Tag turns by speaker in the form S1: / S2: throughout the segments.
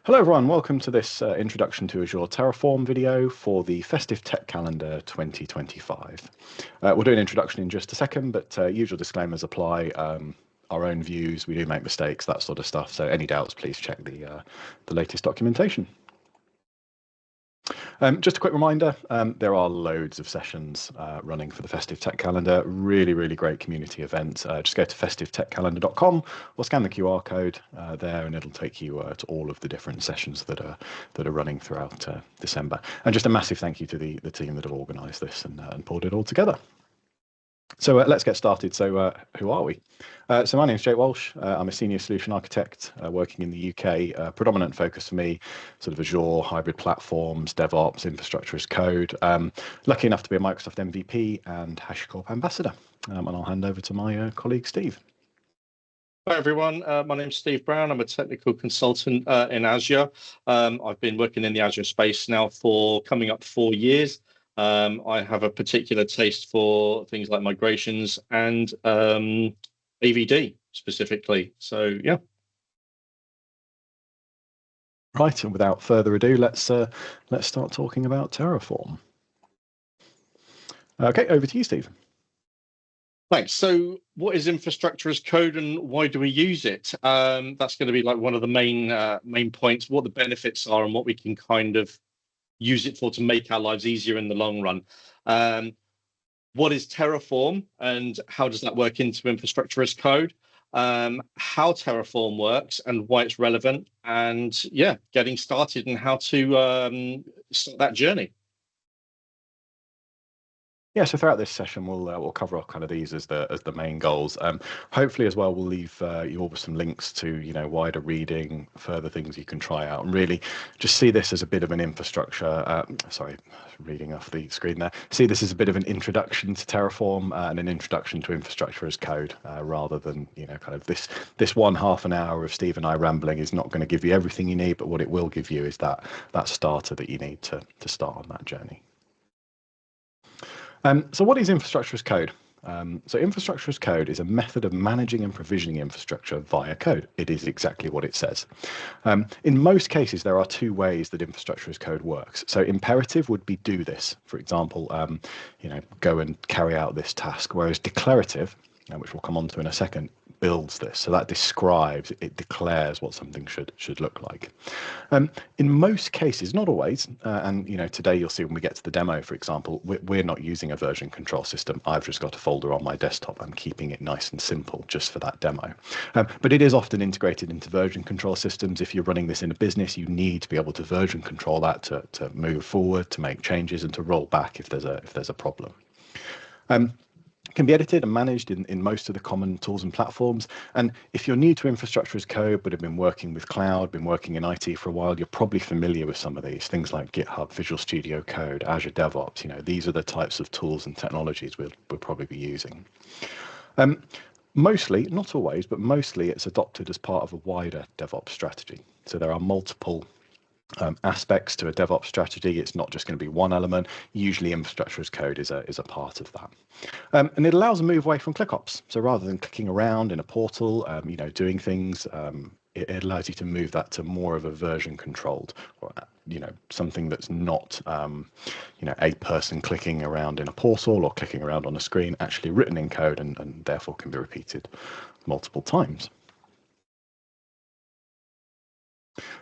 S1: Hello everyone, welcome to this introduction to Azure Terraform video for the Festive Tech Calendar 2025. We'll do an introduction in just a second, but usual disclaimers apply. Our own views, we do make mistakes, that sort of stuff. So any doubts, please check the latest documentation. Just a quick reminder, there are loads of sessions running for the Festive Tech Calendar. Really great community event. Just go to festivetechcalendar.com or scan the QR code there, and it'll take you to all of the different sessions that are running throughout December. And just a massive thank you to the team that have organised this and pulled it all together. So let's get started. So who are we? So my name is Jake Walsh. I'm a senior solution architect working in the UK. Predominant focus for me, sort of Azure, hybrid platforms, DevOps, infrastructure as code. Lucky enough to be a Microsoft MVP and HashiCorp ambassador. And I'll hand over to my colleague, Steve.
S2: Hi everyone, my name's Steve Brown. I'm a technical consultant in Azure. I've been working in the Azure space now for coming up 4 years. I have a particular taste for things like migrations and AVD specifically. So yeah.
S1: Right, and without further ado, let's start talking about Terraform. Okay, over to you, Steve.
S2: Thanks. So what is infrastructure as code and why do we use it? That's going to be like one of the main points, what the benefits are and what we can kind of use it for to make our lives easier in the long run. What is Terraform and how does that work into infrastructure as code? How Terraform works and why it's relevant, and yeah, getting started and how to start that journey.
S1: Yeah, so throughout this session, we'll cover off kind of these as the main goals. Hopefully, as well, we'll leave you all with some links to wider reading, further things you can try out, and really just see this as a bit of an infrastructure. Sorry, reading off the screen there. See this as a bit of an introduction to Terraform and an introduction to infrastructure as code, rather than kind of this one half an hour of Steve and I rambling is not going to give you everything you need, but what it will give you is that starter that you need to start on that journey. So what is infrastructure as code? So infrastructure as code is a method of managing and provisioning infrastructure via code. It is exactly what it says. In most cases, there are two ways that infrastructure as code works. So imperative would be do this, for example, go and carry out this task, whereas declarative, which we'll come on to in a second, builds this. So that describes, it declares what something should look like. In most cases, not always, and today you'll see when we get to the demo, for example, we're not using a version control system. I've just got a folder on my desktop. I'm keeping it nice and simple just for that demo. But it is often integrated into version control systems. If you're running this in a business, you need to be able to version control that to move forward, to make changes, and to roll back if there's a problem. Can be edited and managed in most of the common tools and platforms. And if you're new to infrastructure as code, but have been working with cloud, been working in IT for a while, you're probably familiar with some of these things like GitHub, Visual Studio Code, Azure DevOps. These are the types of tools and technologies we'll probably be using. Mostly, not always, but mostly it's adopted as part of a wider DevOps strategy. So there are multiple aspects to a DevOps strategy. It's not just going to be one element. Usually infrastructure as code is a part of that. And it allows a move away from ClickOps. So rather than clicking around in a portal, doing things, it allows you to move that to more of a version controlled, or something that's not a person clicking around in a portal or clicking around on a screen, actually written in code and therefore can be repeated multiple times.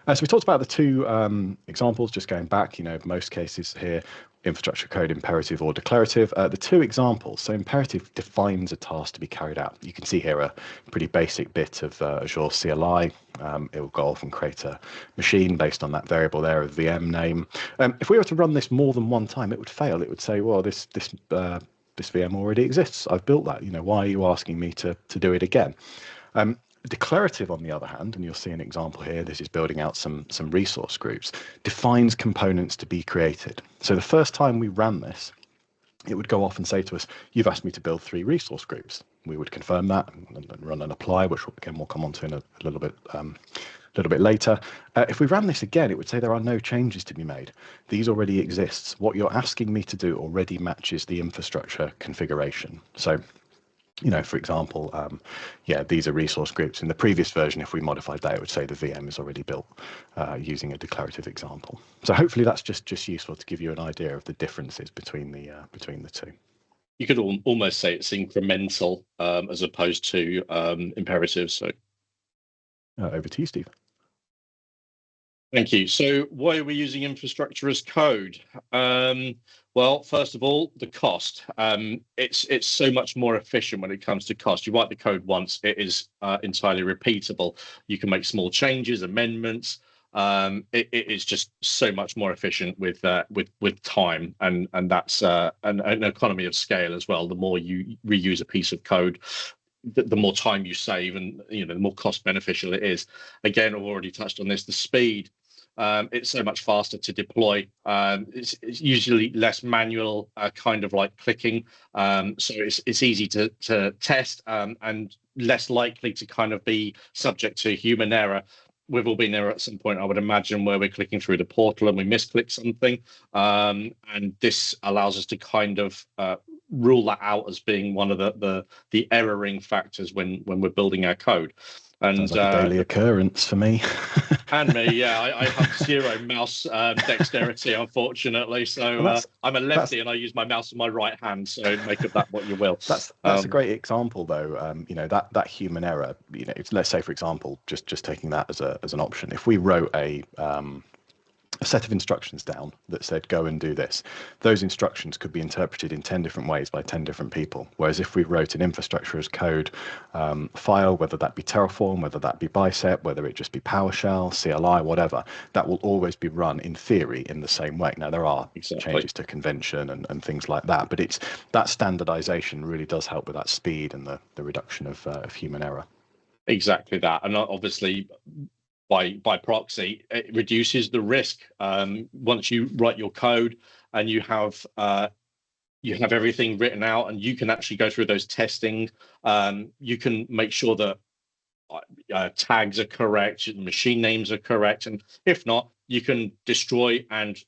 S1: So we talked about the two examples, just going back, most cases here, infrastructure code, imperative or declarative. The two examples, so imperative defines a task to be carried out. You can see here a pretty basic bit of Azure CLI. It will go off and create a machine based on that variable there of VM name. If we were to run this more than one time, it would fail. It would say, well, this VM already exists. I've built that. Why are you asking me to do it again? Declarative, on the other hand, and you'll see an example here, this is building out some resource groups, defines components to be created. So the first time we ran this, it would go off and say to us, you've asked me to build 3 resource groups. We would confirm that and run an apply, which again we'll come on to in a little bit later. If we ran this again, it would say there are no changes to be made. These already exist. What you're asking me to do already matches the infrastructure configuration. So For example, these are resource groups. In the previous version, if we modified that, it would say the VM is already built using a declarative example. So hopefully that's just useful to give you an idea of the differences between the two.
S2: You could almost say it's incremental as opposed to imperative. So
S1: over to you, Steve.
S2: Thank you. So why are we using infrastructure as code? Well, first of all, the cost. It's so much more efficient when it comes to cost. You write the code once, it is entirely repeatable. You can make small changes, amendments. It is just so much more efficient with time, and that's an economy of scale as well. The more you reuse a piece of code, the more time you save, and the more cost beneficial it is. Again, I've already touched on this. The speed. It's so much faster to deploy. It's usually less manual, kind of like clicking. So it's easy to test, and less likely to kind of be subject to human error. We've all been there at some point, I would imagine, where we're clicking through the portal and we misclick something. And this allows us to kind of rule that out as being one of the erroring factors when we're building our code. And
S1: sounds like a daily occurrence for me.
S2: And me, yeah, I have zero mouse dexterity, unfortunately. So I'm a lefty, and I use my mouse in my right hand. So make of that what you will.
S1: That's a great example, though. That human error. Let's say, for example, just taking that as an option. If we wrote a set of instructions down that said go and do this, those instructions could be interpreted in 10 different ways by 10 different people. Whereas if we wrote an infrastructure as code file, whether that be Terraform, whether that be Bicep, whether it just be PowerShell, CLI, whatever, that will always be run in theory in the same way. Now there are changes to convention and things like that, but it's that standardization really does help with that speed and the reduction of human error. Exactly that.
S2: And obviously by proxy, it reduces the risk. Once you write your code and you have everything written out, and you can actually go through those testing, you can make sure that tags are correct, machine names are correct, and if not, you can destroy and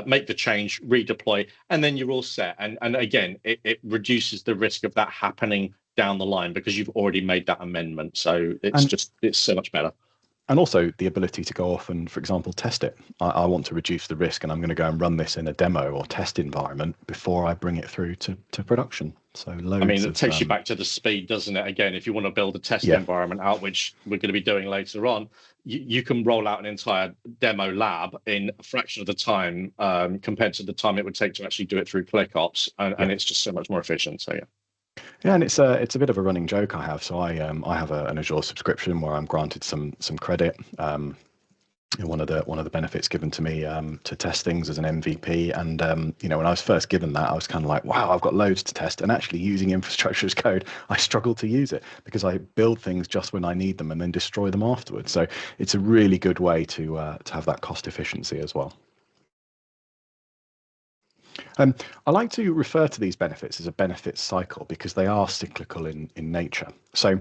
S2: make the change, redeploy, and then you're all set. And again, it reduces the risk of that happening down the line because you've already made that amendment. So it's so much better.
S1: And also the ability to go off and, for example, test it. I want to reduce the risk, and I'm going to go and run this in a demo or test environment before I bring it through to production. So
S2: it takes you back to the speed, doesn't it? Again, if you want to build a test environment out, which we're going to be doing later on, you can roll out an entire demo lab in a fraction of the time compared to the time it would take to actually do it through ClickOps, and it's just so much more efficient. So
S1: yeah, and it's a bit of a running joke I have. So I have an Azure subscription where I'm granted some credit. One of the benefits given to me to test things as an MVP, and when I was first given that, I was kind of like, wow, I've got loads to test. And actually, using infrastructure as code, I struggle to use it because I build things just when I need them and then destroy them afterwards. So it's a really good way to have that cost efficiency as well. I like to refer to these benefits as a benefits cycle because they are cyclical in nature. So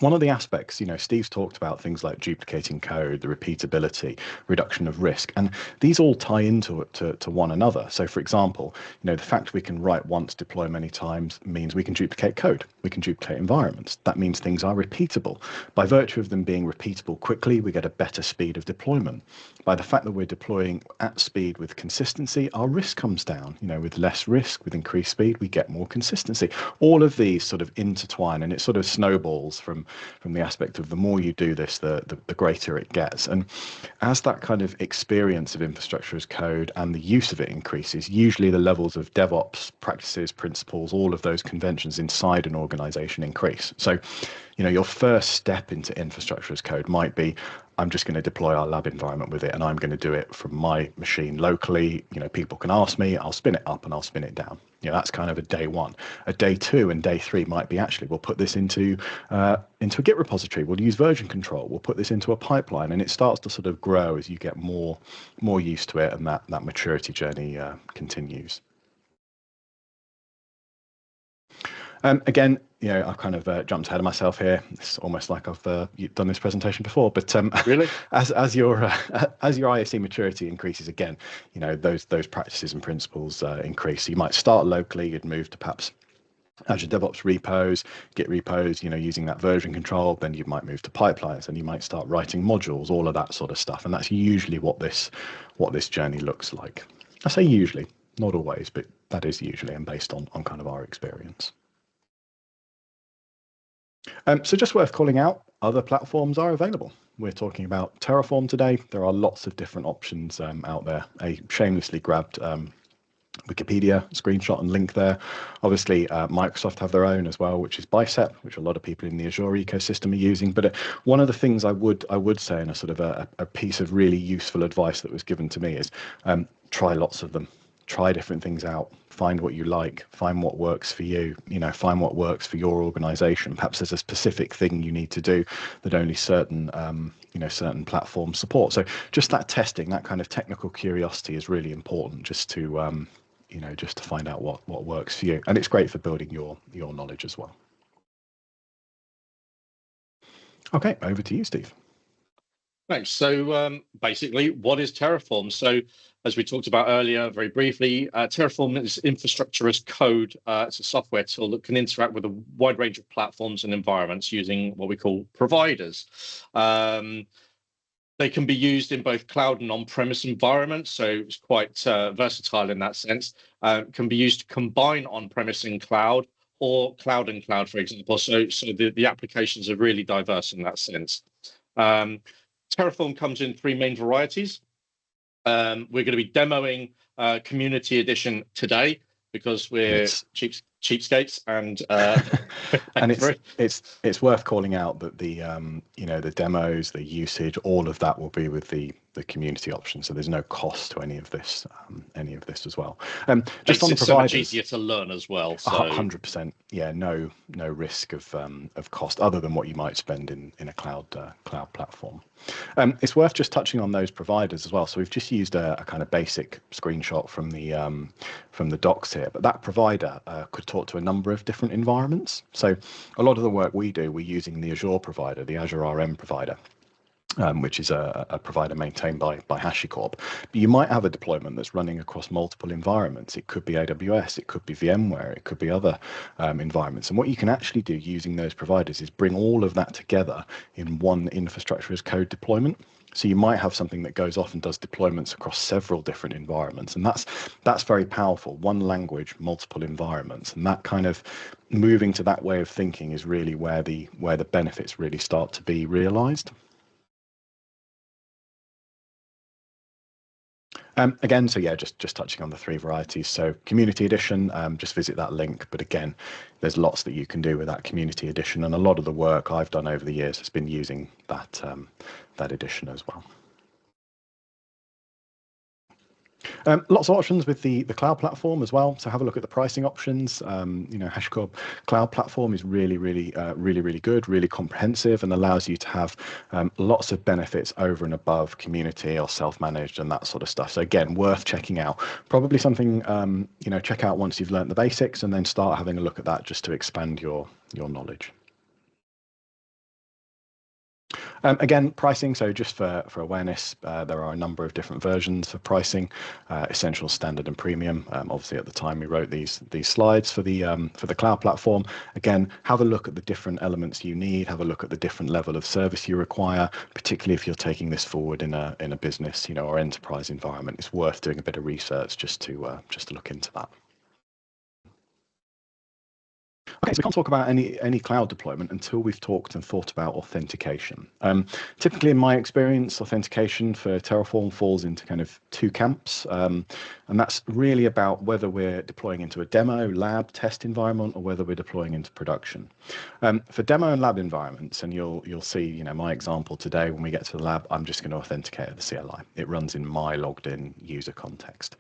S1: one of the aspects, Steve's talked about things like duplicating code, the repeatability, reduction of risk, and these all tie into one another. So, for example, the fact we can write once, deploy many times means we can duplicate code, we can duplicate environments. That means things are repeatable. By virtue of them being repeatable quickly, we get a better speed of deployment. By the fact that we're deploying at speed with consistency, our risk comes down. With less risk, with increased speed, we get more consistency. All of these sort of intertwine, and it sort of snowballs from the aspect of the more you do this, the greater it gets. And as that kind of experience of infrastructure as code and the use of it increases, usually the levels of DevOps practices, principles, all of those conventions inside an organization increase. So, your first step into infrastructure as code might be, I'm just going to deploy our lab environment with it, and I'm going to do it from my machine locally. People can ask me, I'll spin it up and I'll spin it down. That's kind of a day one. A day two and day three might be, actually, we'll put this into a Git repository. We'll use version control. We'll put this into a pipeline, and it starts to sort of grow as you get more used to it, and that maturity journey continues. Again, I've kind of jumped ahead of myself here. It's almost like I've done this presentation before, but
S2: really,
S1: as your ISC maturity increases, again, those practices and principles increase. So you might start locally, you'd move to perhaps Azure DevOps repos, Git repos, using that version control. Then you might move to pipelines and you might start writing modules, all of that sort of stuff. And that's usually what this journey looks like. I say usually, not always, but that is usually and based on kind of our experience. So just worth calling out, other platforms are available. We're talking about Terraform today. There are lots of different options out there. A shamelessly grabbed Wikipedia screenshot and link there. Obviously, Microsoft have their own as well, which is Bicep, which a lot of people in the Azure ecosystem are using. But one of the things I would say, in a sort of a piece of really useful advice that was given to me, is try lots of them. Try different things out. Find what you like. Find what works for you. Find what works for your organization. Perhaps there's a specific thing you need to do that only certain certain platforms support. So just that testing, that kind of technical curiosity is really important, just to just to find out what works for you. And it's great for building your knowledge as well. Okay, over to you, Steve.
S2: Thanks. So basically, what is Terraform? So as we talked about earlier, very briefly, Terraform is infrastructure as code. It's a software tool that can interact with a wide range of platforms and environments using what we call providers. They can be used in both cloud and on-premise environments, so it's quite versatile in that sense. Can be used to combine on-premise and cloud, or cloud and cloud, for example. So the applications are really diverse in that sense. Terraform comes in three main varieties. We're going to be demoing Community Edition today because we're cheapskates, and
S1: and it's worth calling out that the the demos, the usage, all of that will be with the community option, so there's no cost to any of this as well. Just on the providers,
S2: so much easier to learn as well. So
S1: 100%, yeah, no risk of cost other than what you might spend in a cloud platform. It's worth just touching on those providers as well. So we've just used a kind of basic screenshot from the docs here, but that provider could talk to a number of different environments. So a lot of the work we're using the Azure provider, the Azure RM provider, which is a provider maintained by HashiCorp. But you might have a deployment that's running across multiple environments. It could be AWS, it could be VMware, it could be other environments. And what you can actually do using those providers is bring all of that together in one infrastructure as code deployment. So you might have something that goes off and does deployments across several different environments, and that's very powerful. One language, multiple environments, and that kind of moving to that way of thinking is really where the benefits really start to be realized. Again, so yeah, just touching on the three varieties. So Community Edition, just visit that link. But again, there's lots that you can do with that Community Edition, and a lot of the work I've done over the years has been using that edition as well. Lots of options with the cloud platform as well. So have a look at the pricing options. HashiCorp Cloud Platform is really good, really comprehensive, and allows you to have lots of benefits over and above community or self-managed and that sort of stuff. So again, worth checking out. Probably something check out once you've learned the basics, and then start having a look at that just to expand your knowledge. Again, pricing, so just for awareness, there are a number of different versions of pricing, essential, standard, and premium. Obviously, at the time we wrote these slides for the cloud platform. Again, have a look at the different elements you need. Have a look at the different level of service you require, particularly if you're taking this forward in a business, or enterprise environment. It's worth doing a bit of research just to look into that. Okay, so we can't talk about any cloud deployment until we've talked and thought about authentication. Typically, in my experience, authentication for Terraform falls into kind of two camps, and that's really about whether we're deploying into a demo, lab, test environment, or whether we're deploying into production. For demo and lab environments, and you'll see, my example today, when we get to the lab, I'm just going to authenticate at the CLI. It runs in my logged in user context.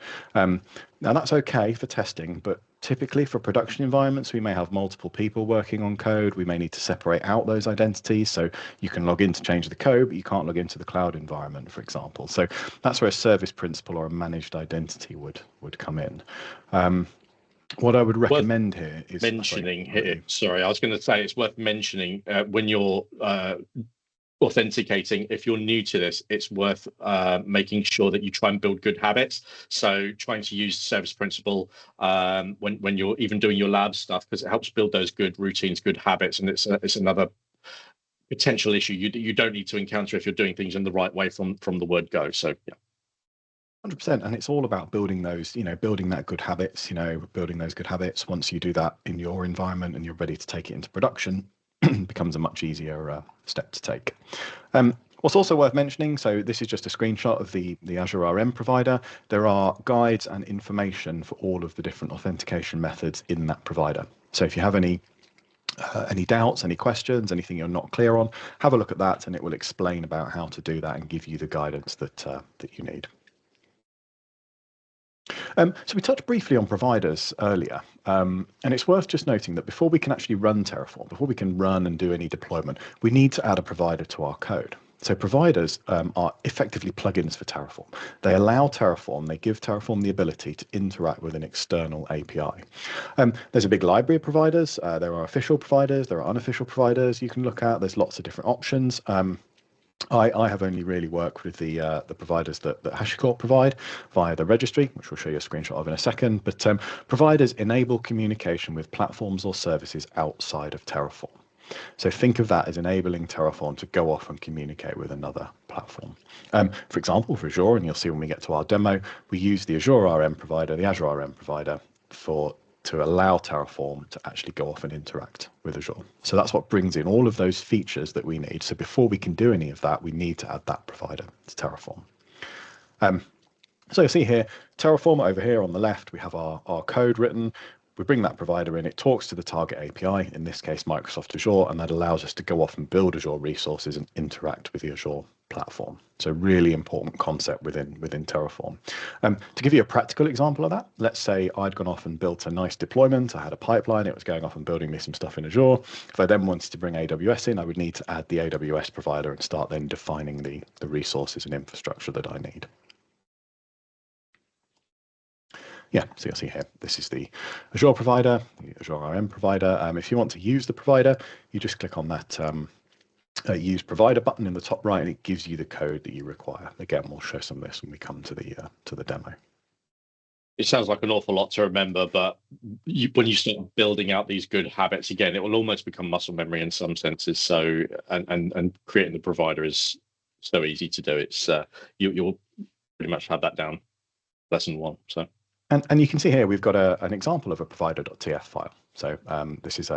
S1: Now that's okay for testing, but typically for production environments, we may have multiple people working on code. We may need to separate out those identities. So you can log in to change the code, but you can't log into the cloud environment, for example. So that's where a service principal or a managed identity would come in. What I would recommend here is
S2: mentioning here. Sorry, I was going to say it's worth mentioning when you're authenticating. If you're new to this, it's worth making sure that you try and build good habits. So trying to use service principal when you're even doing your lab stuff, because it helps build those good routines, good habits, and it's another potential issue you don't need to encounter if you're doing things in the right way from the word go. So yeah.
S1: 100%, and it's all about building those, building that good habits, building those good habits. Once you do that in your environment and you're ready to take it into production, becomes a much easier step to take. What's also worth mentioning, so this is just a screenshot of the Azure RM provider. There are guides and information for all of the different authentication methods in that provider. So if you have any doubts, any questions, anything you're not clear on, have a look at that, and it will explain about how to do that and give you the guidance that you need. So we touched briefly on providers earlier, and it's worth just noting that before we can actually run Terraform, before we can run and do any deployment, we need to add a provider to our code. So providers are effectively plugins for Terraform. They allow Terraform, they give Terraform the ability to interact with an external API. There's a big library of providers. There are official providers, there are unofficial providers you can look at. There's lots of different options. I have only really worked with the providers that HashiCorp provide via the registry, which we'll show you a screenshot of in a second. But providers enable communication with platforms or services outside of Terraform. So think of that as enabling Terraform to go off and communicate with another platform. For example, for Azure, and you'll see when we get to our demo, we use the Azure RM provider, the Azure RM provider, to allow Terraform to actually go off and interact with Azure. So that's what brings in all of those features that we need. So before we can do any of that, we need to add that provider to Terraform. So you see here, Terraform over here on the left, we have our code written. We bring that provider in, it talks to the target API, in this case, Microsoft Azure, and that allows us to go off and build Azure resources and interact with the Azure platform. So really important concept within Terraform. To give you a practical example of that, let's say I'd gone off and built a nice deployment. I had a pipeline. It was going off and building me some stuff in Azure. If I then wanted to bring AWS in, I would need to add the AWS provider and start then defining the resources and infrastructure that I need. Yeah, so you'll see here, this is the Azure provider, the Azure RM provider. If you want to use the provider, you just click on that use provider button in the top right, and it gives you the code that you require. Again, we'll show some of this when we come to the demo.
S2: It sounds like an awful lot to remember, but when you start building out these good habits, again, it will almost become muscle memory in some senses. So, and creating the provider is so easy to do. It's you'll pretty much have that down. Lesson one. So.
S1: And you can see here we've got an example of a provider.tf file. So this is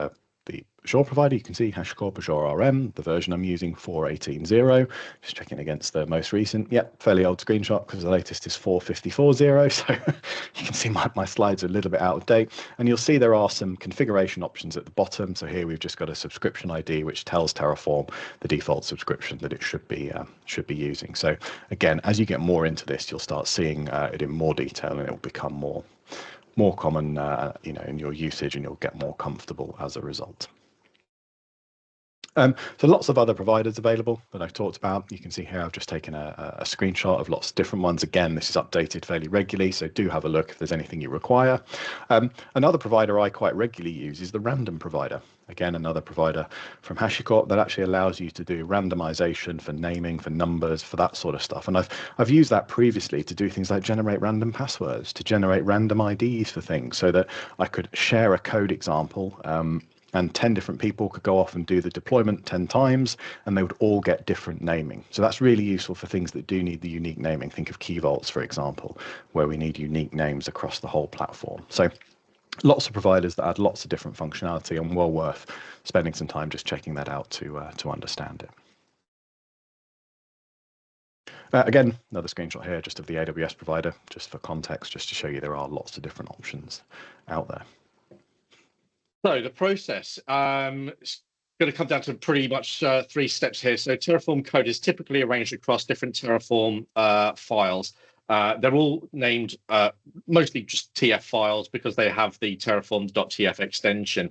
S1: the Azure provider. You can see HashiCorp Azure RM, the version I'm using 4.18.0. Just checking against the most recent. Yep, fairly old screenshot because the latest is 4.54.0. So you can see my slides are a little bit out of date. And you'll see there are some configuration options at the bottom. So here we've just got a subscription ID which tells Terraform the default subscription that it should be using. So again, as you get more into this, you'll start seeing it in more detail, and it will become more common, in your usage, and you'll get more comfortable as a result. So lots of other providers available that I've talked about. You can see here I've just taken a screenshot of lots of different ones. Again, this is updated fairly regularly, so do have a look if there's anything you require. Another provider I quite regularly use is the random provider. Again, another provider from HashiCorp that actually allows you to do randomization for naming, for numbers, for that sort of stuff. And I've used that previously to do things like generate random passwords, to generate random IDs for things, so that I could share a code example and 10 different people could go off and do the deployment 10 times, and they would all get different naming. So that's really useful for things that do need the unique naming. Think of key vaults, for example, where we need unique names across the whole platform. So lots of providers that add lots of different functionality, and well worth spending some time just checking that out to understand it. Again, another screenshot here just of the AWS provider, just for context, just to show you there are lots of different options out there.
S2: So the process is going to come down to pretty much 3 steps here. So Terraform code is typically arranged across different Terraform files. They're all named mostly just TF files because they have the terraform.tf extension.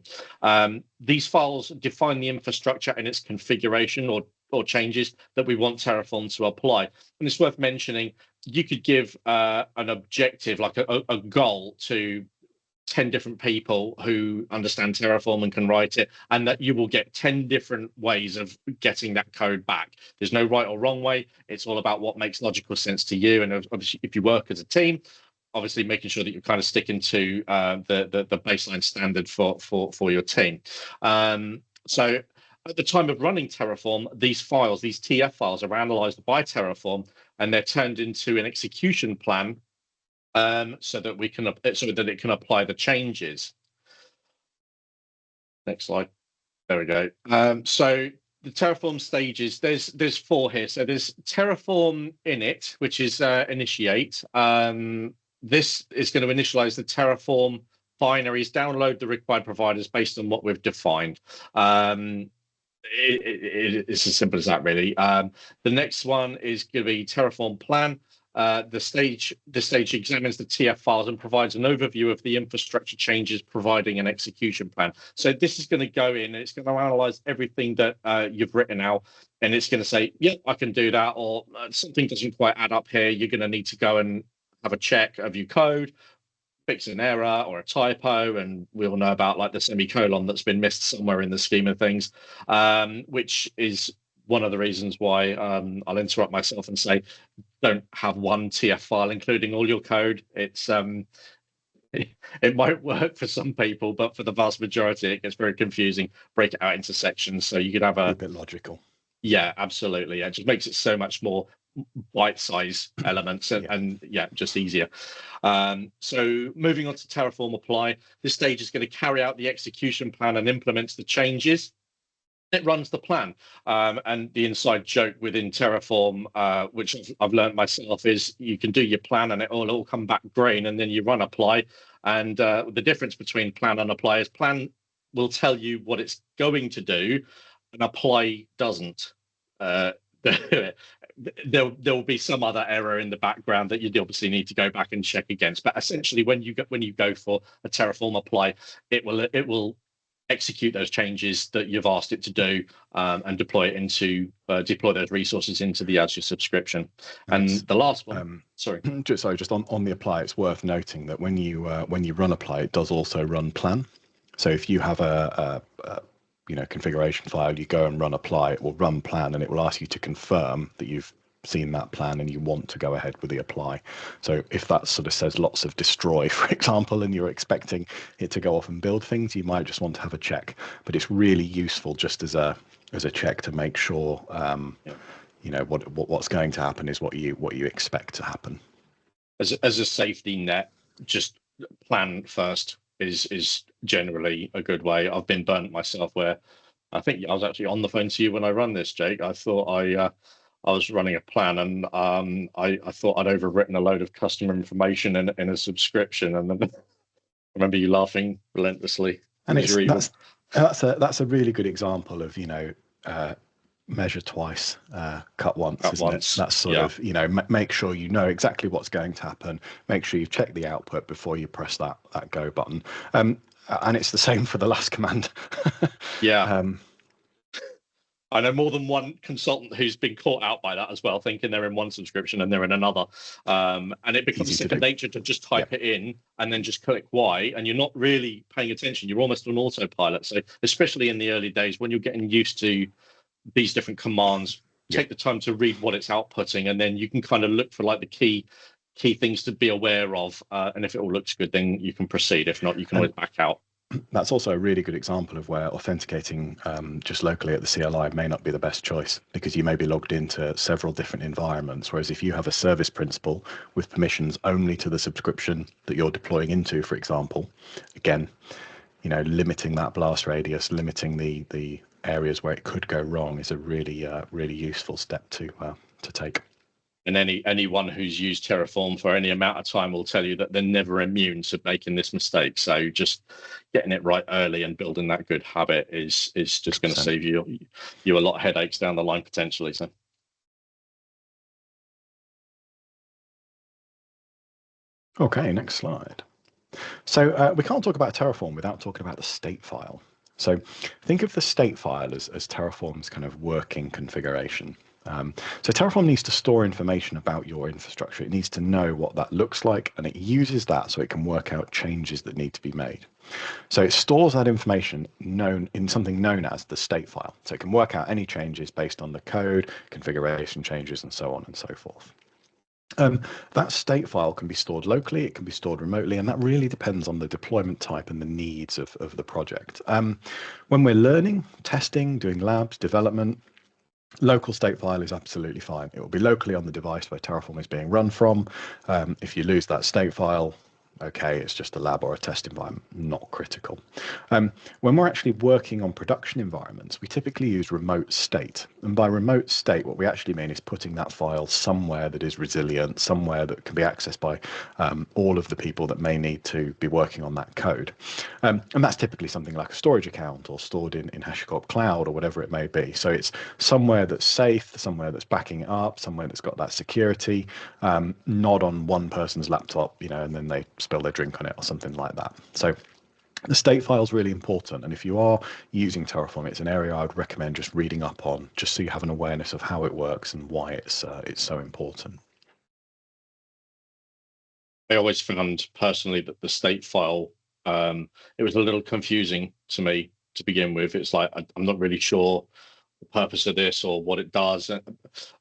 S2: These files define the infrastructure and its configuration or changes that we want Terraform to apply. And it's worth mentioning, you could give an objective, like a goal to 10 different people who understand Terraform and can write it, and that you will get 10 different ways of getting that code back. There's no right or wrong way. It's all about what makes logical sense to you. And obviously, if you work as a team, obviously making sure that you're kind of sticking to the baseline standard for your team. So at the time of running Terraform, these files, these TF files, are analyzed by Terraform, and they're turned into an execution plan so that it can apply the changes. Next slide. There we go. So the Terraform stages, there's 4 here. So there's Terraform init, which is initiate. This is going to initialize the Terraform binaries, download the required providers based on what we've defined. It's as simple as that, really. The next one is going to be Terraform plan. The stage examines the TF files and provides an overview of the infrastructure changes, providing an execution plan. So this is going to go in and it's going to analyze everything that you've written out, and it's going to say, yeah, I can do that, or something doesn't quite add up here. You're going to need to go and have a check of your code, fix an error or a typo, and we all know about like the semicolon that's been missed somewhere in the scheme of things, which is one of the reasons why I'll interrupt myself and say, don't have one TF file including all your code. It's it might work for some people, but for the vast majority, it gets very confusing. Break it out into sections so you could have
S1: a bit logical.
S2: Yeah, absolutely. Yeah, it just makes it so much more bite-size elements and just easier. So moving on to Terraform apply, this stage is going to carry out the execution plan and implements the changes. It runs the plan. And the inside joke within Terraform, which I've learned myself, is you can do your plan and it'll all come back green, and then you run apply. And the difference between plan and apply is plan will tell you what it's going to do, and apply doesn't. There will be some other error in the background that you'd obviously need to go back and check against. But essentially, when you go for a Terraform apply, it will execute those changes that you've asked it to do, and deploy those resources into the Azure subscription. And the last one,
S1: just on the apply, it's worth noting that when you run apply, it does also run plan. So if you have a configuration file, you go and run apply, it will run plan, and it will ask you to confirm that you've seen that plan and you want to go ahead with the apply. So if that sort of says lots of destroy, for example, and you're expecting it to go off and build things, you might just want to have a check. But it's really useful just as a check to make sure what's going to happen is what you expect to happen.
S2: As a safety net, just plan first is generally a good way. I've been burnt myself where I think I was actually on the phone to you when I run this, Jake. I thought I was running a plan, and I thought I'd overwritten a load of customer information in a subscription, and then I remember you laughing relentlessly.
S1: And that's a really good example of measure twice, cut once, isn't it? That's sort of make sure you know exactly what's going to happen. Make sure you've checked the output before you press that go button. And it's the same for the last command.
S2: I know more than one consultant who's been caught out by that as well, thinking they're in one subscription and they're in another. And it becomes second nature to just type it in and then just click Y, and you're not really paying attention. You're almost on autopilot. So especially in the early days when you're getting used to these different commands, take the time to read what it's outputting, and then you can kind of look for like the key things to be aware of. And if it all looks good, then you can proceed. If not, you can always back out.
S1: That's also a really good example of where authenticating just locally at the CLI may not be the best choice, because you may be logged into several different environments. Whereas if you have a service principal with permissions only to the subscription that you're deploying into, for example, again, limiting that blast radius, limiting the areas where it could go wrong is a really useful step to take.
S2: And anyone who's used Terraform for any amount of time will tell you that they're never immune to making this mistake. So just getting it right early and building that good habit is just going to save you a lot of headaches down the line potentially. So.
S1: Okay, next slide. So we can't talk about Terraform without talking about the state file. So think of the state file as Terraform's kind of working configuration. So Terraform needs to store information about your infrastructure. It needs to know what that looks like, and it uses that so it can work out changes that need to be made. So it stores that information in something known as the state file. So it can work out any changes based on the code, configuration changes, and so on and so forth. That state file can be stored locally, it can be stored remotely, and that really depends on the deployment type and the needs of the project. When we're learning, testing, doing labs, development, local state file is absolutely fine. It will be locally on the device where Terraform is being run from. If you lose that state file, okay, it's just a lab or a test environment, not critical. When we're actually working on production environments, we typically use remote state. And by remote state, what we actually mean is putting that file somewhere that is resilient, somewhere that can be accessed by all of the people that may need to be working on that code. And that's typically something like a storage account or stored in HashiCorp Cloud or whatever it may be. So it's somewhere that's safe, somewhere that's backing it up, somewhere that's got that security, not on one person's laptop, and then they spill their drink on it or something like that. So the state file is really important, and if you are using Terraform, it's an area I would recommend just reading up on, just so you have an awareness of how it works and why it's so important.
S2: I always found personally that the state file, it was a little confusing to me to begin with. It's like I'm not really sure the purpose of this or what it does.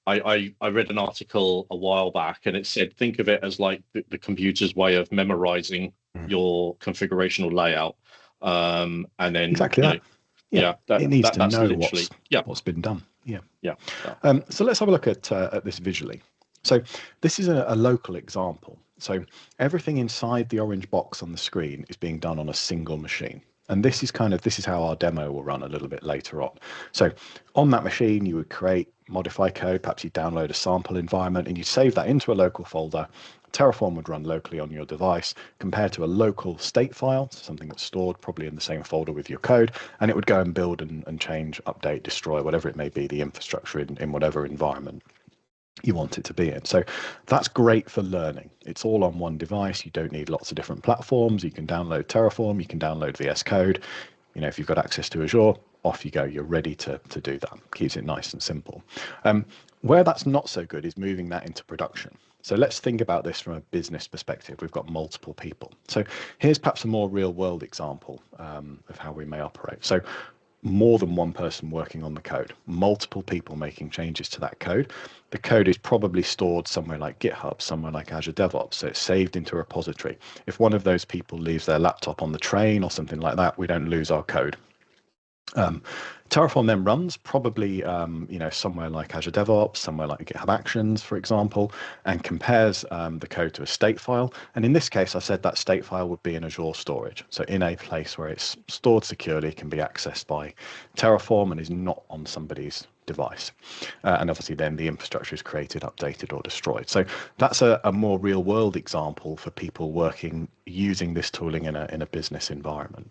S2: I read an article a while back, and it said think of it as like the computer's way of memorizing your configurational layout, and then
S1: exactly that. It needs to know what's been done. So let's have a look at this visually. So this is a local example. So everything inside the orange box on the screen is being done on a single machine. And this is how our demo will run a little bit later on. So on that machine, you would modify code, perhaps you download a sample environment, and you save that into a local folder. Terraform would run locally on your device compared to a local state file, something that's stored probably in the same folder with your code, and it would go and build and change, update, destroy, whatever it may be, the infrastructure in whatever environment you want it to be in. So that's great for learning. It's all on one device. You don't need lots of different platforms. You can download Terraform, you can download VS Code. If you've got access to Azure, off you go. You're ready to do that. Keeps it nice and simple. Where that's not so good is moving that into production. So let's think about this from a business perspective. We've got multiple people. So here's perhaps a more real world example of how we may operate. So more than one person working on the code, multiple people making changes to that code. The code is probably stored somewhere like GitHub, somewhere like Azure DevOps, so it's saved into a repository. If one of those people leaves their laptop on the train or something like that, we don't lose our code. Terraform then runs probably somewhere like Azure DevOps, somewhere like GitHub Actions, for example, and compares the code to a state file. And in this case, I said that state file would be in Azure storage, so in a place where it's stored securely, can be accessed by Terraform and is not on somebody's device. And obviously then the infrastructure is created, updated, or destroyed. So that's a more real world example for people using this tooling in a business environment.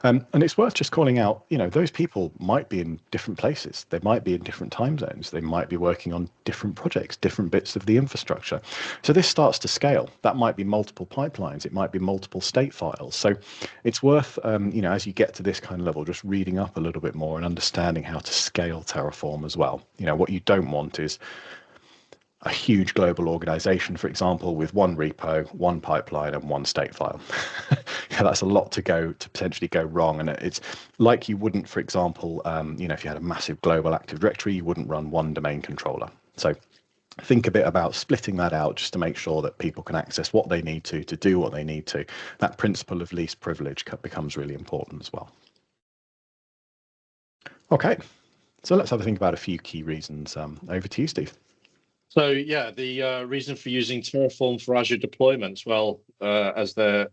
S1: And it's worth just calling out, those people might be in different places. They might be in different time zones. They might be working on different projects, different bits of the infrastructure. So this starts to scale. That might be multiple pipelines. It might be multiple state files. So it's worth, as you get to this kind of level, just reading up a little bit more and understanding how to scale Terraform as well. What you don't want is a huge global organization, for example, with one repo, one pipeline, and one state file. That's a lot to potentially go wrong. And it's like you wouldn't, for example, if you had a massive global Active Directory, you wouldn't run one domain controller. So think a bit about splitting that out just to make sure that people can access what they need to do what they need to. That principle of least privilege becomes really important as well. Okay, so let's have a think about a few key reasons. Over to you, Steve.
S2: So yeah, the reason for using Terraform for Azure deployments, well, as they're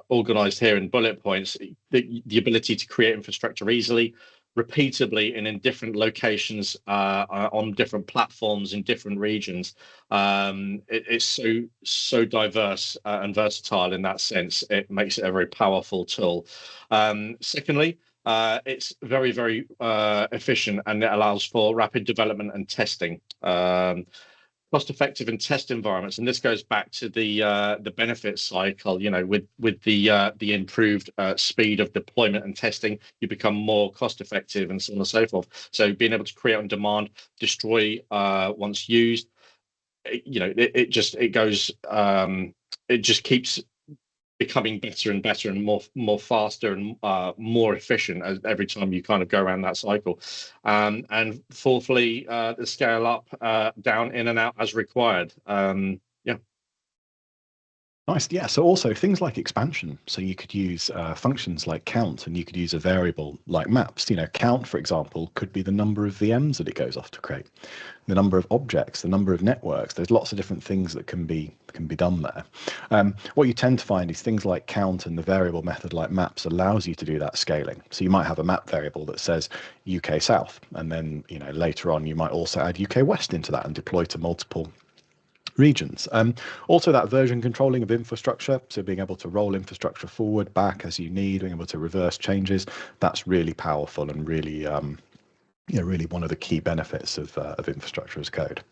S2: organized here in bullet points, the ability to create infrastructure easily, repeatably, and in different locations on different platforms in different regions. It's so diverse and versatile in that sense. It makes it a very powerful tool. Secondly, it's very, very efficient, and it allows for rapid development and testing. cost-effective and test environments, and this goes back to the benefit cycle. With the improved speed of deployment and testing, you become more cost-effective, and so on and so forth. So being able to create on demand, destroy once used, it just keeps becoming better and better and more faster and more efficient as every time you kind of go around that cycle. And fourthly, the scale up, down, in and out as required.
S1: Nice. Yeah. So also things like expansion. So you could use functions like count, and you could use a variable like maps. Count, for example, could be the number of VMs that it goes off to create, the number of objects, the number of networks. There's lots of different things that can be done there. What you tend to find is things like count and the variable method like maps allows you to do that scaling. So you might have a map variable that says UK South, and then later on you might also add UK West into that and deploy to multiple regions. Also that version controlling of infrastructure, so being able to roll infrastructure forward, back as you need, being able to reverse changes, that's really powerful and really really one of the key benefits of infrastructure as code.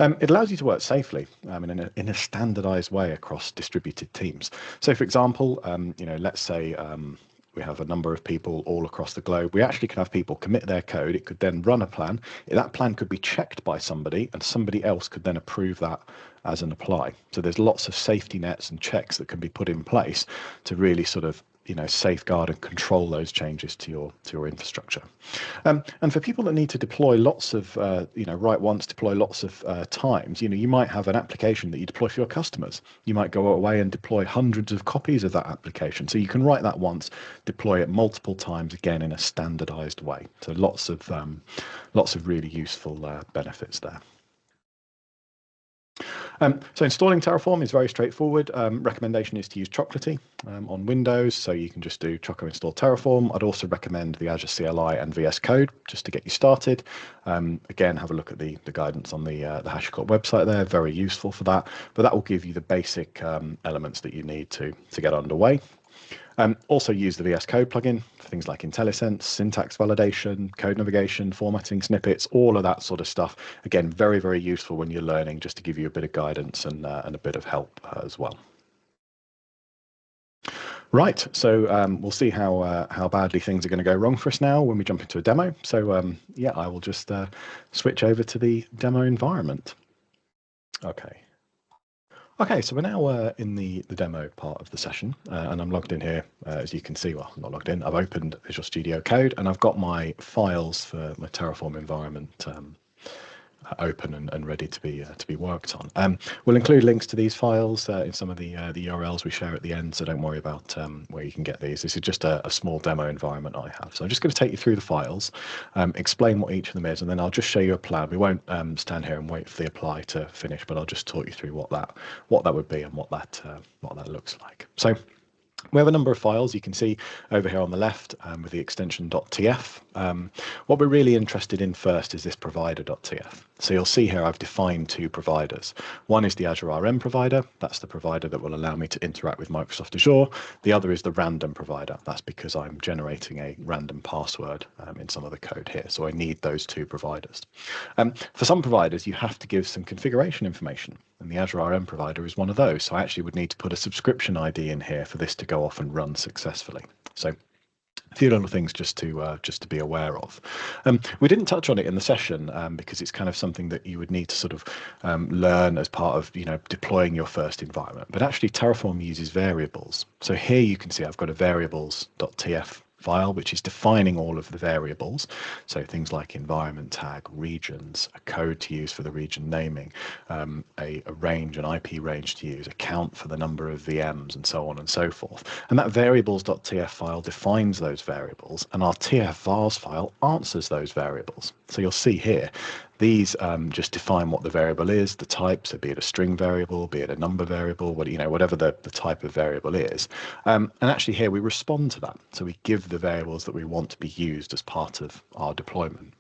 S1: It allows you to work safely in a standardized way across distributed teams. So for example, let's say we have a number of people all across the globe. We actually can have people commit their code. It could then run a plan. That plan could be checked by somebody, and somebody else could then approve that as an apply. So there's lots of safety nets and checks that can be put in place to really sort of safeguard and control those changes to your infrastructure. And for people that need to deploy lots of write once, deploy lots of times, you might have an application that you deploy for your customers. You might go away and deploy hundreds of copies of that application, so you can write that once, deploy it multiple times, again in a standardized way. So lots of really useful benefits there. So installing Terraform is very straightforward. Recommendation is to use Chocolatey on Windows, so you can just do choco install Terraform. I'd also recommend the Azure CLI and VS Code just to get you started. Again, have a look at the guidance on the HashiCorp website there, very useful for that. But that will give you the basic elements that you need to get underway. Also use the VS Code plugin for things like IntelliSense, syntax validation, code navigation, formatting snippets, all of that sort of stuff. Again, very, very useful when you're learning, just to give you a bit of guidance and a bit of help as well. Right, so we'll see how badly things are going to go wrong for us now when we jump into a demo. So yeah, I will just switch over to the demo environment. Okay, so we're now in the demo part of the session, and I'm logged in here. As you can see, well, I'm not logged in. I've opened Visual Studio Code, and I've got my files for my Terraform environment open and ready to be worked on. We'll include links to these files in some of the URLs we share at the end, so don't worry about where you can get these. This is just a small demo environment I have. So I'm just going to take you through the files, explain what each of them is, and then I'll just show you a plan. We won't stand here and wait for the apply to finish, but I'll just talk you through what that would be and what that looks like. So we have a number of files you can see over here on the left with the extension .tf. What we're really interested in first is this provider.tf. So you'll see here I've defined two providers. One is the Azure RM provider. That's the provider that will allow me to interact with Microsoft Azure. The other is the random provider. That's because I'm generating a random password in some of the code here. So I need those two providers. For some providers, you have to give some configuration information, and the Azure RM provider is one of those. So I actually would need to put a subscription ID in here for this to go off and run successfully. So a few little things just to be aware of. We didn't touch on it in the session because it's kind of something that you would need to sort of learn as part of deploying your first environment. But actually, Terraform uses variables. So here you can see I've got a variables.tf file, which is defining all of the variables. So things like environment tag, regions, a code to use for the region naming, a range, an IP range to use, a count for the number of VMs, and so on and so forth. And that variables.tf file defines those variables, and our tf-vars file answers those variables. So you'll see here, these just define what the variable is, the type, so be it a string variable, be it a number variable, whatever the type of variable is. And actually here we respond to that. So we give the variables that we want to be used as part of our deployment.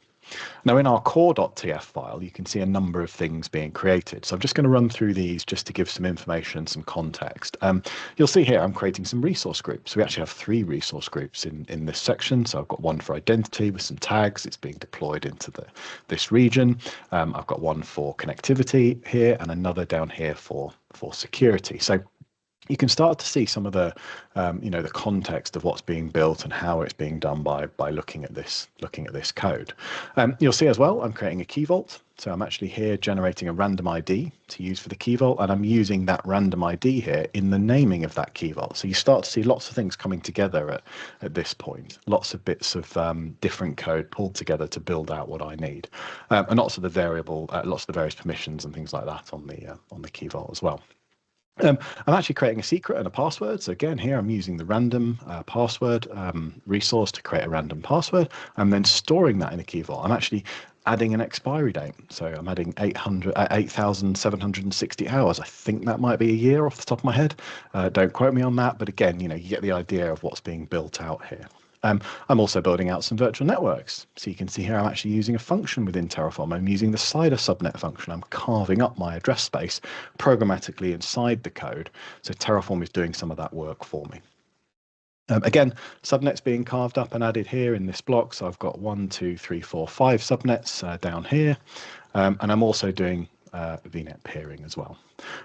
S1: Now in our core.tf file, you can see a number of things being created. So I'm just going to run through these just to give some information, some context. You'll see here I'm creating some resource groups. We actually have 3 resource groups in this section. So I've got one for identity with some tags. It's being deployed into this region. I've got one for connectivity here and another down here for security. So you can start to see some of the, the context of what's being built and how it's being done by looking at this code. You'll see as well, I'm creating a key vault. So I'm actually here generating a random ID to use for the key vault, and I'm using that random ID here in the naming of that key vault. So you start to see lots of things coming together at this point, lots of bits of different code pulled together to build out what I need, and lots of the various permissions and things like that on the key vault as well. I'm actually creating a secret and a password. So again, here I'm using the random password resource to create a random password. I'm then storing that in a key vault. I'm actually adding an expiry date. So I'm adding 8,760 hours. I think that might be a year off the top of my head. Don't quote me on that. But again, you get the idea of what's being built out here. I'm also building out some virtual networks. So you can see here I'm actually using a function within Terraform. I'm using the CIDR subnet function. I'm carving up my address space programmatically inside the code. So Terraform is doing some of that work for me. Again, subnets being carved up and added here in this block. So I've got 1, 2, 3, 4, 5 subnets down here. And I'm also doing VNet peering as well.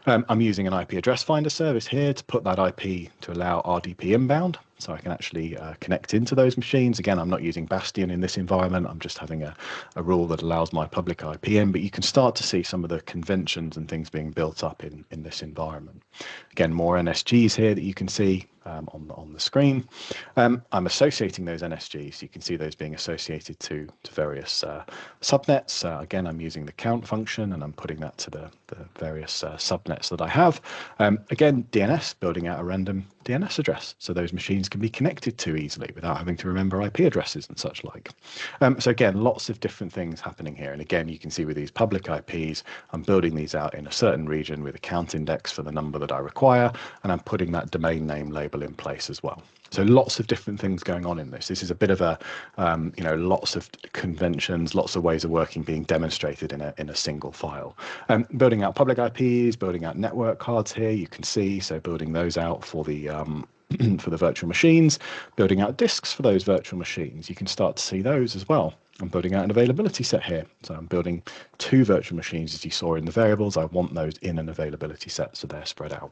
S1: I'm using an IP address finder service here to put that IP to allow RDP inbound, so I can actually connect into those machines. Again, I'm not using Bastion in this environment. I'm just having a rule that allows my public IP in, but you can start to see some of the conventions and things being built up in this environment. Again, more NSGs here that you can see on the screen. I'm associating those NSGs. You can see those being associated to various subnets. Again, I'm using the count function and I'm putting that to the various subnets that I have. Again, DNS, building out a random DNS address so those machines can be connected to easily without having to remember IP addresses and such like. So again, lots of different things happening here. And again, you can see with these public IPs, I'm building these out in a certain region with a count index for the number that I require, and I'm putting that domain name label in place as well. So lots of different things going on in this. This is a bit of a, lots of conventions, lots of ways of working being demonstrated in a single file. Building out public IPs, building out network cards here, you can see, so building those out for the for the virtual machines, building out disks for those virtual machines. You can start to see those as well. I'm building out an availability set here. So I'm building 2 virtual machines, as you saw in the variables. I want those in an availability set so they're spread out.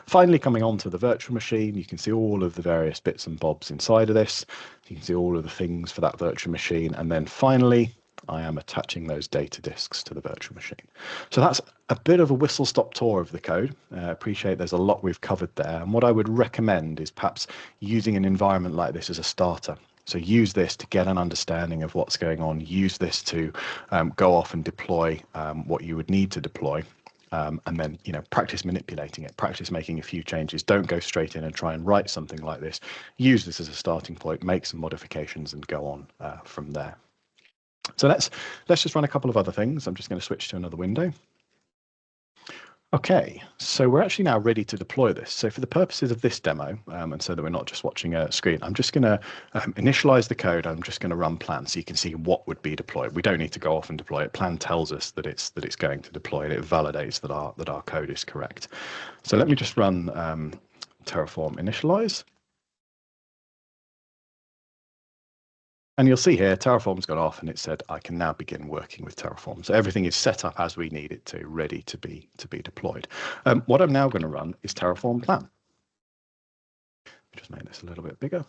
S1: Finally, coming on to the virtual machine, you can see all of the various bits and bobs inside of this. You can see all of the things for that virtual machine. And then finally, I am attaching those data disks to the virtual machine. So that's a bit of a whistle-stop tour of the code. Appreciate there's a lot we've covered there. And what I would recommend is perhaps using an environment like this as a starter. So use this to get an understanding of what's going on. Use this to go off and deploy what you would need to deploy. And then, practice manipulating it, practice making a few changes. Don't go straight in and try and write something like this. Use this as a starting point, make some modifications and go on from there. So let's just run a couple of other things. I'm just going to switch to another window. Okay, so we're actually now ready to deploy this. So for the purposes of this demo, and so that we're not just watching a screen, I'm just going to initialize the code. I'm just going to run plan so you can see what would be deployed. We don't need to go off and deploy it. Plan tells us that it's going to deploy it. It validates that our code is correct. So let me just run Terraform initialize. And you'll see here, Terraform's gone off and it said, I can now begin working with Terraform. So everything is set up as we need it to, ready to be deployed. What I'm now going to run is Terraform plan. Just make this a little bit bigger.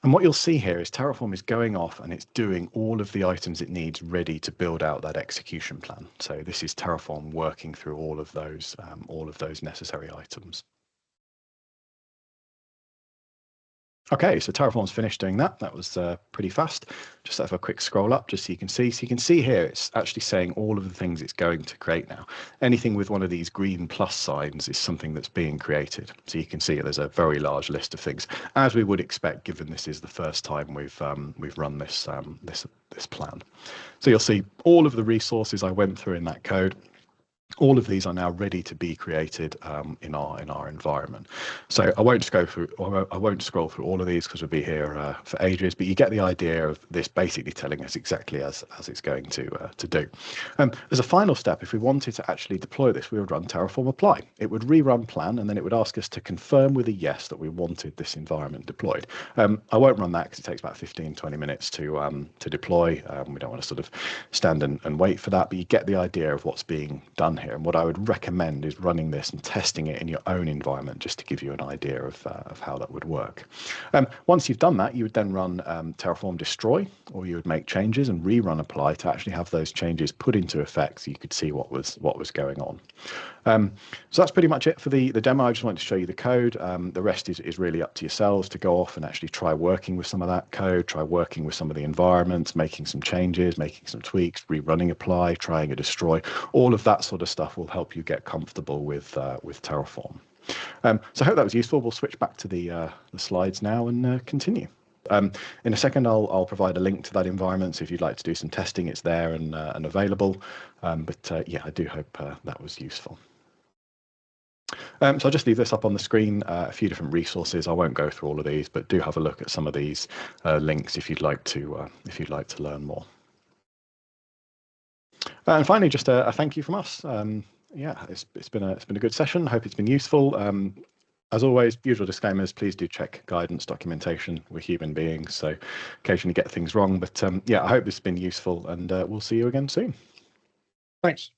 S1: And what you'll see here is Terraform is going off and it's doing all of the items it needs ready to build out that execution plan. So this is Terraform working through all of those necessary items. Okay, so Terraform's finished doing that. That was pretty fast. Just have a quick scroll up just so you can see. So you can see here, it's actually saying all of the things it's going to create now. Anything with one of these green plus signs is something that's being created. So you can see there's a very large list of things, as we would expect, given this is the first time we've run this plan. So you'll see all of the resources I went through in that code. All of these are now ready to be created in our environment. So I won't scroll through all of these because we'll be here for ages. But you get the idea of this basically telling us exactly as it's going to do. As a final step, if we wanted to actually deploy this, we would run Terraform apply. It would rerun plan, and then it would ask us to confirm with a yes that we wanted this environment deployed. I won't run that because it takes about 15-20 minutes to deploy. We don't want to sort of stand and wait for that, but you get the idea of what's being done here. And what I would recommend is running this and testing it in your own environment just to give you an idea of how that would work. Once you've done that, you would then run Terraform destroy, or you would make changes and rerun apply to actually have those changes put into effect so you could see what was going on. So that's pretty much it for the demo. I just wanted to show you the code. The rest is really up to yourselves to go off and actually try working with some of that code, try working with some of the environments, making some changes, making some tweaks, rerunning apply, trying a destroy. All of that sort of stuff will help you get comfortable with Terraform. So I hope that was useful. We'll switch back to the slides now and continue. In a second, I'll provide a link to that environment, so if you'd like to do some testing, it's there and available. Yeah, I do hope that was useful. So I'll just leave this up on the screen, a few different resources. I won't go through all of these, but do have a look at some of these links if you'd like to learn more. And finally, just a thank you from us. Yeah, it's been a good session. I hope it's been useful. As always, usual disclaimers, please do check guidance, documentation. We're human beings, so occasionally get things wrong. But yeah, I hope this has been useful, and we'll see you again soon.
S2: Thanks.